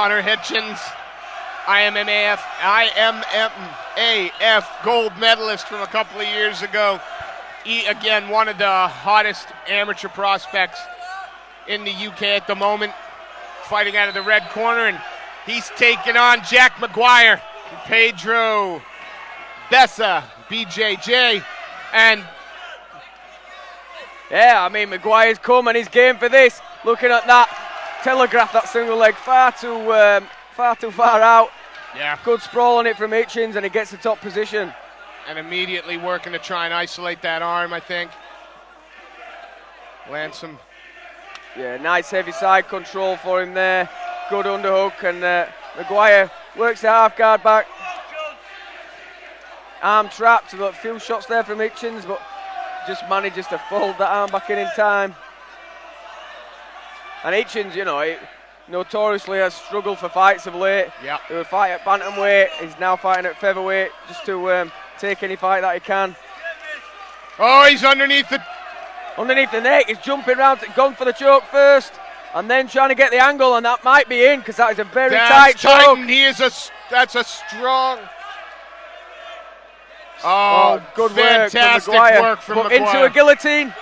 Connor Hitchens, IMMAF gold medalist from a couple of years ago. Again, one of the hottest amateur prospects in the UK at the moment, fighting out of the red corner, and he's taking on Jack Maguire, Pedro Bessa, BJJ, and yeah, I mean, Maguire's come and he's game for this. Looking at that, telegraph that single leg far too far out. Yeah. Good sprawl on it from Hitchens, and he gets the top position. And immediately working to try and isolate that arm, I think. Lansom. Yeah, nice heavy side control for him there. Good underhook, and Maguire works the half guard back. Arm trapped, a few shots there from Hitchens, but just manages to fold that arm back in time. And Hitchens, you know, he notoriously has struggled for fights of late. Yeah. He would fight at bantamweight. He's now fighting at featherweight just to take any fight that he can. Oh, he's underneath the neck. He's jumping around, gone for the choke first, and then trying to get the angle, and that might be in because that is a very tight choke. That's a strong. Good fantastic work from Maguire. Into a guillotine.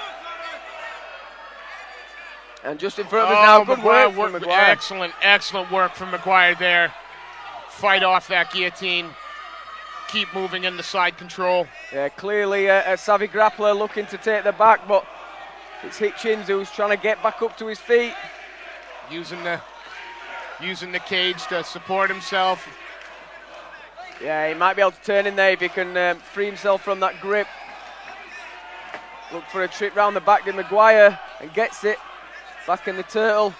And just in front of us now, good work from Maguire. Excellent work from Maguire there. Fight off that guillotine. Keep moving in the side control. Yeah, clearly a savvy grappler looking to take the back, but it's Hitchens who's trying to get back up to his feet. Using the cage to support himself. Yeah, he might be able to turn in there if he can free himself from that grip. Look for a trip round the back to Maguire and gets it. Back in the turtle,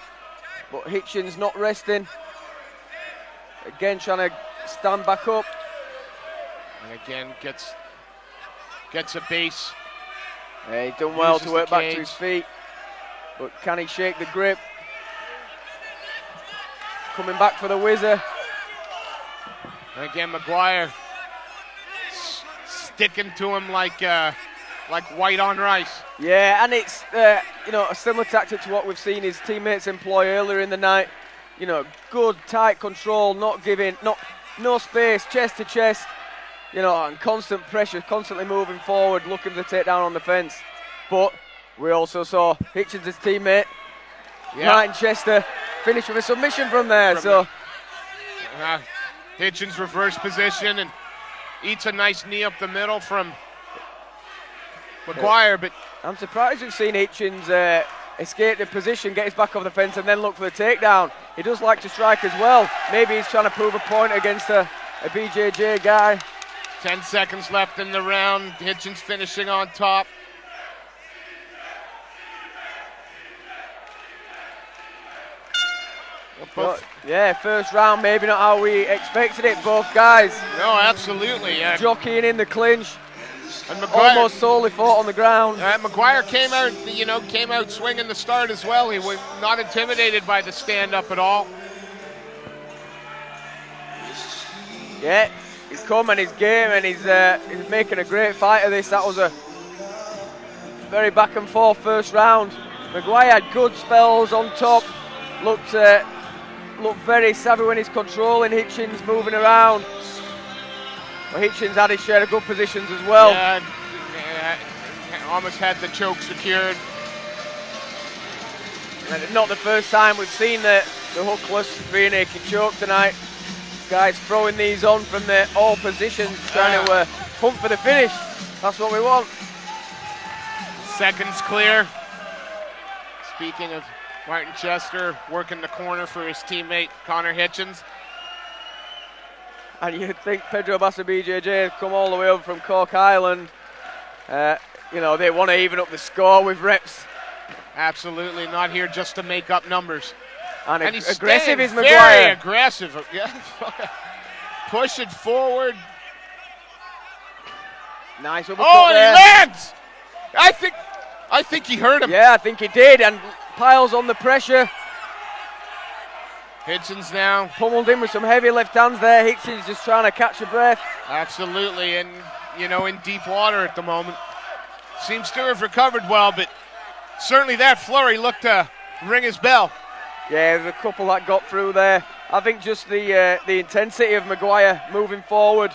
but Hitchens not resting. Again trying to stand back up. And again gets a base. Yeah, he's done well to work back to his feet. But can he shake the grip? Coming back for the whizzer. And again, Maguire sticking to him like white on rice. Yeah, and it's you know, a similar tactic to what we've seen his teammates employ earlier in the night. You know, good tight control, not giving, no space, chest to chest. You know, and constant pressure, constantly moving forward, looking to take down on the fence. But we also saw Hitchens' teammate, Martin Chester, finish with a submission from there. Hitchens reverse position and eats a nice knee up the middle from Maguire, but I'm surprised we've seen Hitchens escape the position, get his back off the fence, and then look for the takedown. He does like to strike as well. Maybe he's trying to prove a point against a BJJ guy. 10 seconds left in the round. Hitchens finishing on top. Yeah, first round, maybe not how we expected it, both guys. No, absolutely, yeah. Jockeying in the clinch. And Maguire, almost solely fought on the ground. Maguire came out swinging the start as well. He was not intimidated by the stand-up at all. Yeah, he's come and he's game, and he's making a great fight of this. That was a very back and forth first round. Maguire had good spells on top. Looked very savvy when he's controlling Hitchens, moving around. Well, Hitchens had his share of good positions as well. Yeah, almost had the choke secured. And not the first time we've seen the hookless rear naked choke tonight. Guys throwing these on from all positions, trying to hunt for the finish. That's what we want. Seconds clear. Speaking of Martin Chester, working the corner for his teammate Connor Hitchens. And you'd think Pedro Bassa BJJ has come all the way over from Cork Island. You know, they want to even up the score with reps. Absolutely, not here just to make up numbers. And he's aggressive is Maguire. Very aggressive. Yeah. Push it forward. Nice uppercut. Oh, there. He lands! I think he hurt him. Yeah, I think he did, and piles on the pressure. Hitchens now. Pummeled in with some heavy left hands there. Hitchens just trying to catch a breath. Absolutely, and you know, in deep water at the moment. Seems to have recovered well, but certainly that flurry looked to ring his bell. Yeah, there's a couple that got through there. I think just the intensity of Maguire moving forward,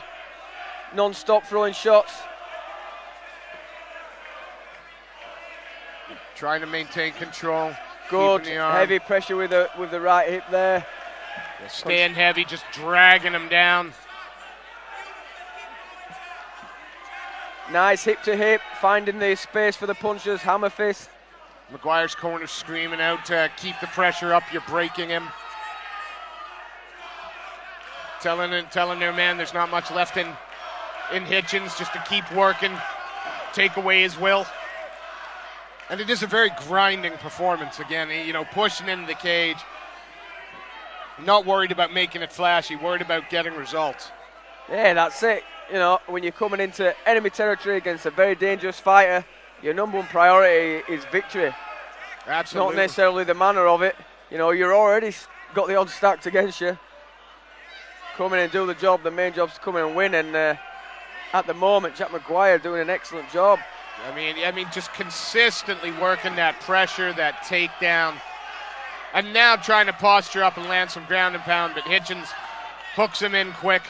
non-stop throwing shots. Trying to maintain control. Good, heavy pressure with the right hip there. Staying heavy, just dragging him down. Nice hip to hip, finding the space for the punches, hammer fist. Maguire's corner screaming out to keep the pressure up, you're breaking him. Telling their man there's not much left in Hitchens, just to keep working, take away his will. And it is a very grinding performance again, pushing into the cage. Not worried about making it flashy, worried about getting results. Yeah, that's it. When you're coming into enemy territory against a very dangerous fighter, your number one priority is victory. Absolutely. Not necessarily the manner of it. You're already got the odds stacked against you. Come in and do the job. The main job's to come in and win. And at the moment, Jack Maguire doing an excellent job. I mean, just consistently working that pressure, that takedown. And now trying to posture up and land some ground and pound, but Hitchens hooks him in quick.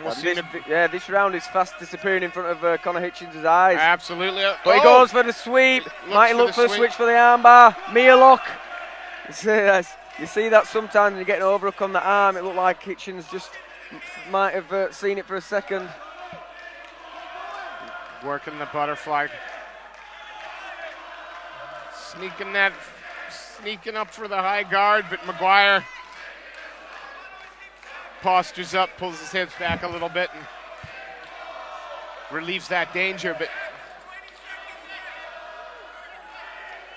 This round is fast disappearing in front of Conor Hitchens' eyes. Absolutely. But he goes for the sweep. Might look for the switch for the armbar. Mia lock. You see that sometimes when you get an overhook on the arm, it looked like Hitchens just might have seen it for a second. Working the butterfly. Sneaking up for the high guard, but Maguire postures up, pulls his hips back a little bit, and relieves that danger. But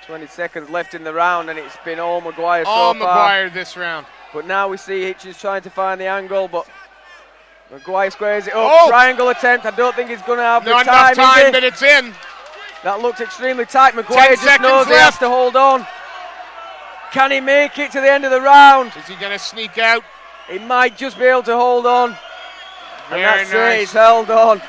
20 seconds left in the round, and it's been all Maguire so far. All Maguire this round. But now we see Hitchens trying to find the angle, but Maguire squares it up. Triangle attempt. I don't think he's going to have the time. Not enough time, but it's in. That looks extremely tight. Maguire just knows he has to hold on. Can he make it to the end of the round? Is he going to sneak out? He might just be able to hold on. Very and that's nice. it, he's held on.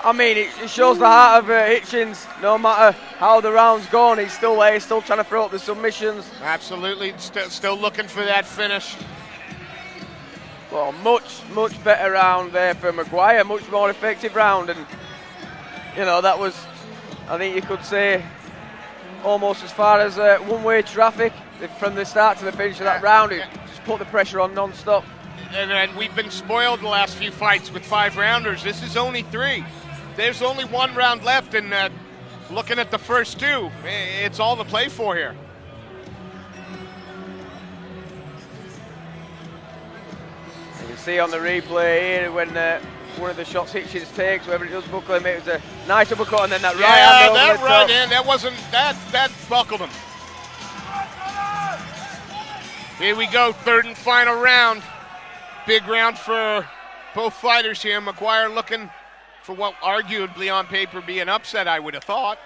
I mean, it shows the heart of Hitchens. No matter how the round's gone, he's still there. He's still trying to throw up the submissions. Absolutely. Still looking for that finish. Well, much better round there for Maguire. Much more effective round. And, that was, I think you could say, almost as far as one-way traffic from the start to the finish of that round. It just put the pressure on non-stop. And we've been spoiled the last few fights with 5-rounders. This is only 3. There's only 1 round left, and looking at the first 2, it's all to play for here. You can see on the replay here when one of the shots Hitchens takes, whoever it does buckle him, it was a nice uppercut, and then that right hand over that the right top. hand, that buckled him. Here we go, 3rd and final round. Big round for both fighters here. Maguire looking for what arguably on paper be an upset, I would have thought.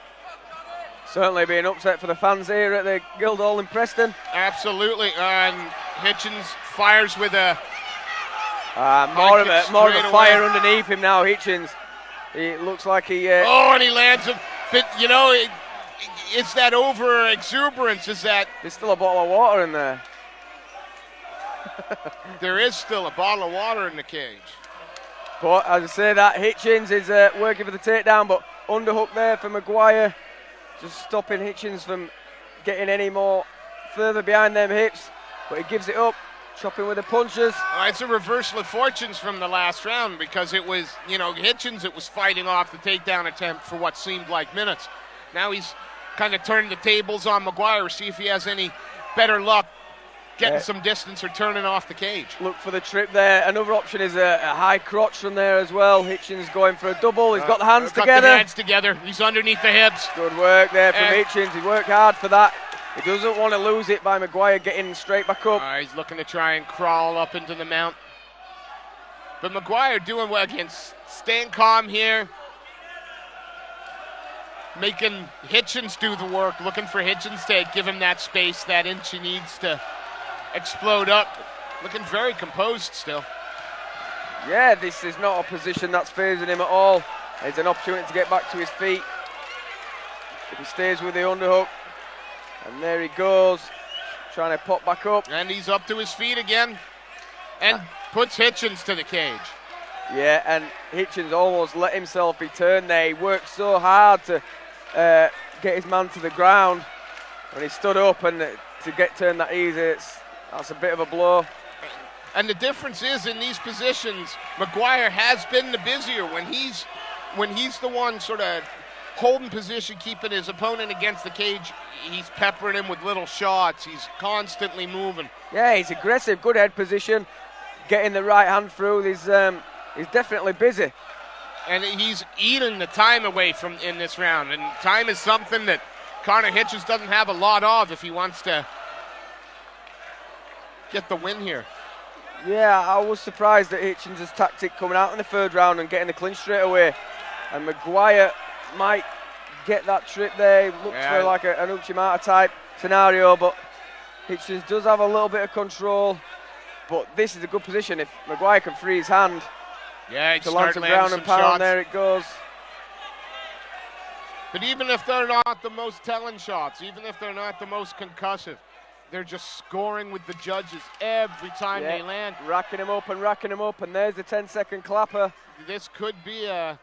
Certainly be an upset for the fans here at the Guildhall in Preston. Absolutely, and Hitchens fires with a more of a fire underneath him now, Hitchens. It looks like he... and he lands him. But, it's that over-exuberance, is that... There's still a bottle of water in there. There is still a bottle of water in the cage. But as I say, that Hitchens is working for the takedown, but underhook there for Maguire. Just stopping Hitchens from getting any more further behind them hips. But he gives it up, chopping with the punches. It's a reversal of fortunes from the last round because it was, Hitchens, it was fighting off the takedown attempt for what seemed like minutes. Now he's kind of turned the tables on Maguire, see if he has any better luck getting some distance or turning off the cage. Look for the trip there. Another option is a high crotch from there as well. Hitchens going for a double. He's got the hands together. He's underneath the hips. Good work there from Hitchens. He worked hard for that. He doesn't want to lose it by Maguire getting straight back up. He's looking to try and crawl up into the mount. But Maguire doing well again, staying calm here. Making Hitchens do the work, looking for Hitchens to give him that space, that inch he needs to explode up. Looking very composed still. Yeah, this is not a position that's favoring him at all. There's an opportunity to get back to his feet. If he stays with the underhook. And there he goes. trying to pop back up. And he's up to his feet again. And puts Hitchens to the cage. Yeah, and Hitchens almost let himself be turned there. He worked so hard to get his man to the ground. When he stood up and to get turned that easy, that's a bit of a blow. And the difference is in these positions, Maguire has been the busier. When he's the one sort of holding position, keeping his opponent against the cage, he's peppering him with little shots. He's constantly moving. Yeah, he's aggressive, good head position, getting the right hand through. He's definitely busy. And he's eating the time away from in this round. And time is something that Connor Hitchens doesn't have a lot of if he wants to get the win here. Yeah, I was surprised at Hitchens' tactic coming out in the third round and getting the clinch straight away. And Maguire might get that trip there. He looks for like an Uchimata type scenario, but Hitchens does have a little bit of control. But this is a good position. If Maguire can free his hand to land some ground and pound, shots. there it goes. But even if they're not the most telling shots, even if they're not the most concussive, they're just scoring with the judges every time they land. Racking him up, and there's the 10-second clapper. This could be an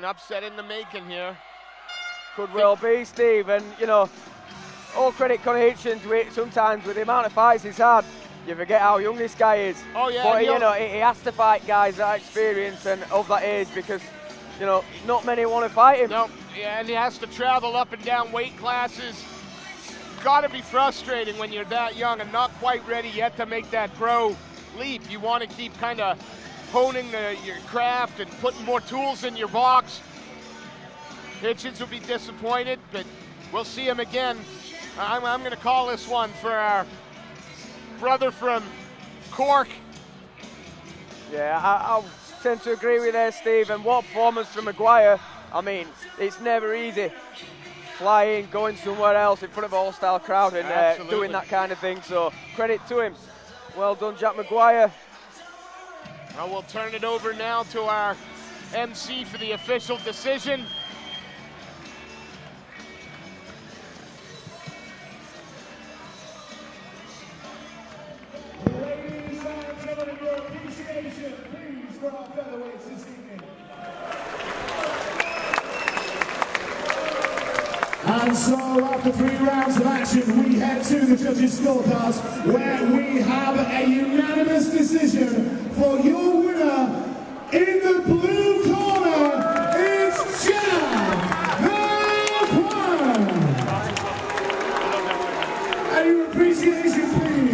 upset in the making here. Could well be, Steve. And, you know, all credit Connor Hitchens, sometimes with the amount of fights he's had, you forget how young this guy is. Oh, yeah. But, you know, he has to fight guys that experience and of that age because, you know, not many want to fight him. No, yeah, and he has to travel up and down weight classes. Got to be frustrating when you're that young and not quite ready yet to make that pro leap. You want to keep kind of honing your craft and putting more tools in your box. Hitchens will be disappointed, but we'll see him again. I'm going to call this one for our brother from Cork. Yeah, I tend to agree with there, Steve. And what performance from Maguire. I mean, it's never easy flying, going somewhere else in front of a hostile crowd and doing that kind of thing. So credit to him. Well done, Jack Maguire. Well, we'll turn it over now to our MC for the official decision. Ladies and gentlemen, your appreciation, please, for our featherweights this evening. And so, after 3 rounds of action, we head to the judges' scorecards, where we have a unanimous decision for your winner. In the blue corner, it's Jack Maguire. And your appreciation, please.